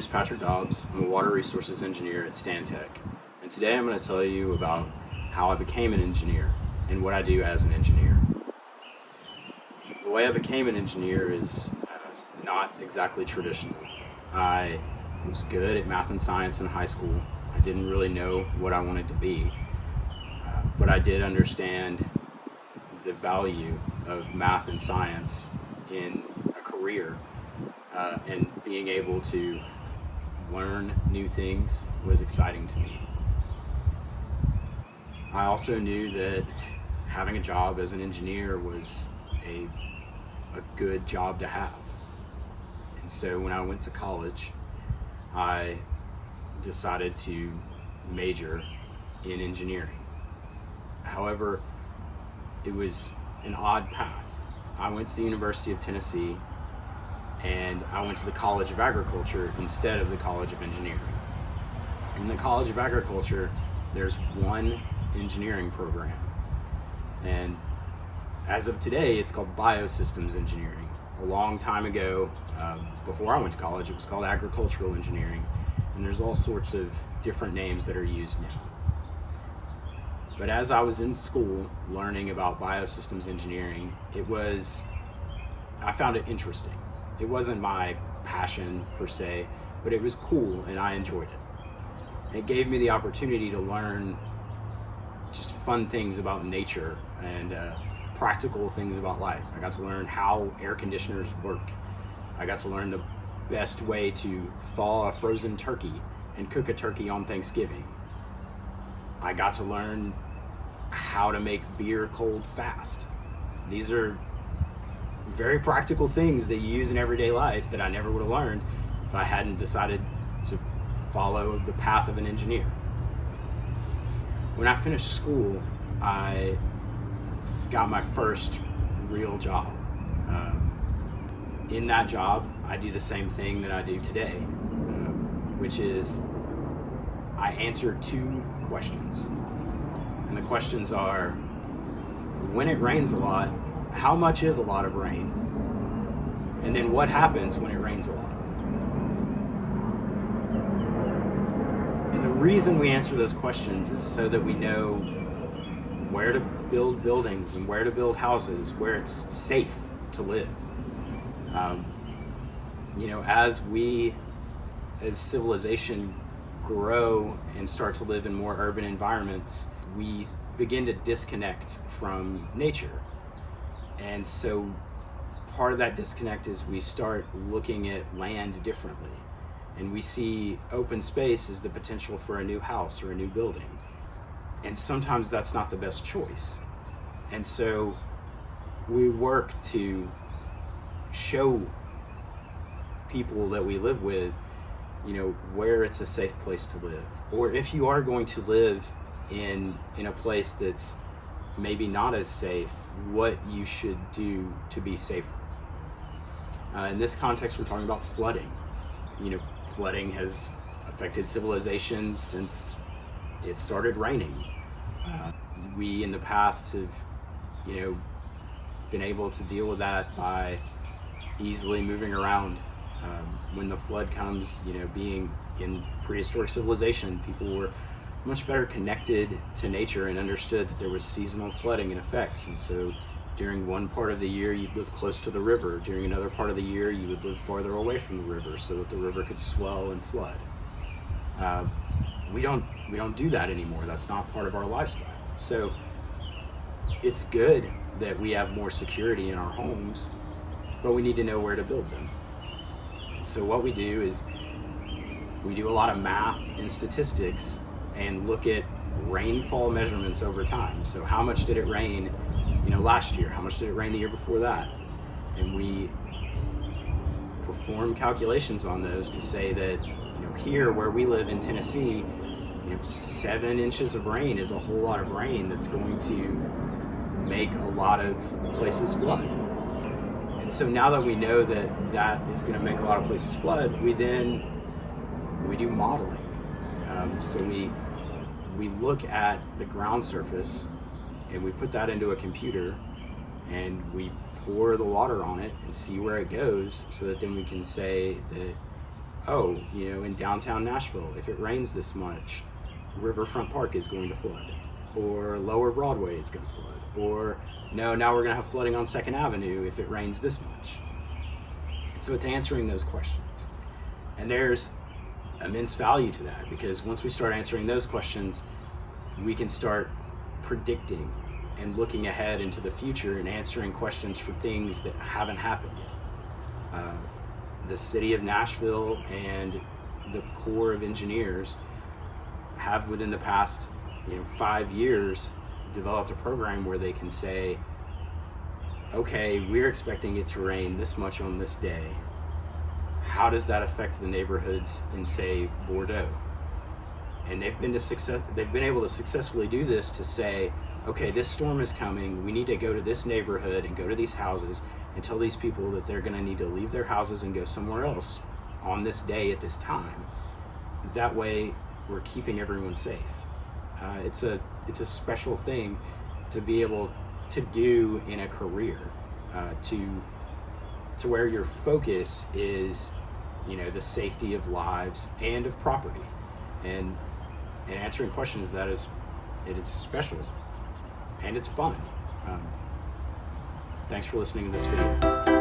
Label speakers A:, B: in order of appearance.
A: is Patrick Dobbs. I'm a water resources engineer at Stantec, and today I'm going to tell you about how I became an engineer and what I do as an engineer. The way I became an engineer is not exactly traditional. I was good at math and science in high school. I didn't really know what I wanted to be, but I did understand the value of math and science in a career, and being able to learn new things was exciting to me. I also knew that having a job as an engineer was a good job to have. And so when I went to college, I decided to major in engineering. However, it was an odd path. I went to the University of Tennessee and I went to the College of Agriculture instead of the College of Engineering. In the College of Agriculture, there's one engineering program. And as of today, it's called Biosystems Engineering. A long time ago, before I went to college, it was called Agricultural Engineering. And there's all sorts of different names that are used now. But as I was in school learning about biosystems engineering, I found it interesting. It wasn't my passion per se, but it was cool and I enjoyed it. And it gave me the opportunity to learn just fun things about nature and practical things about life. I got to learn how air conditioners work. I got to learn the best way to thaw a frozen turkey and cook a turkey on Thanksgiving. I got to learn how to make beer cold fast. These are very practical things that you use in everyday life that I never would have learned if I hadn't decided to follow the path of an engineer. When I finished school, I got my first real job. In that job, I do the same thing that I do today, which is I answer two questions. And the questions are, when it rains a lot, how much is a lot of rain? And then what happens when it rains a lot? And the reason we answer those questions is so that we know where to build buildings and where to build houses, where it's safe to live. As civilization grow and start to live in more urban environments, we begin to disconnect from nature. And so part of that disconnect is we start looking at land differently. And we see open space as the potential for a new house or a new building. And sometimes that's not the best choice. And so we work to show people that we live with, where it's a safe place to live. Or if you are going to live in a place that's maybe not as safe, what you should do to be safer. In this context, we're talking about flooding. Flooding has affected civilization since it started raining. We in the past have, been able to deal with that by easily moving around. When the flood comes, being in prehistoric civilization, people were much better connected to nature and understood that there was seasonal flooding in effects. And so during one part of the year, you'd live close to the river. During another part of the year, you would live farther away from the river so that the river could swell and flood. We don't do that anymore. That's not part of our lifestyle. So it's good that we have more security in our homes, but we need to know where to build them. And so what we do is we do a lot of math and statistics and look at rainfall measurements over time. So how much did it rain, last year? How much did it rain the year before that? And we perform calculations on those to say that, here where we live in Tennessee, 7 inches of rain is a whole lot of rain that's going to make a lot of places flood. And so now that we know that is going to make a lot of places flood, we do modeling. So we look at the ground surface and we put that into a computer and we pour the water on it and see where it goes, so that then we can say that oh, in downtown Nashville, if it rains this much, Riverfront Park is going to flood, or Lower Broadway is going to flood, or no, now we're going to have flooding on 2nd Avenue if it rains this much. And so it's answering those questions. And there's immense value to that, because once we start answering those questions, we can start predicting and looking ahead into the future and answering questions for things that haven't happened yet. The city of Nashville and the Corps of Engineers have, within the past 5 years, developed a program where they can say, okay, we're expecting it to rain this much on this day. How does that affect the neighborhoods in, say, Bordeaux? And they've been able to successfully do this to say, okay, this storm is coming, we need to go to this neighborhood and go to these houses and tell these people that they're going to need to leave their houses and go somewhere else on this day at this time. That way we're keeping everyone safe. It's a special thing to be able to do in a career, to where your focus is the safety of lives and of property, and answering questions. It's special and it's fun. Thanks for listening to this video.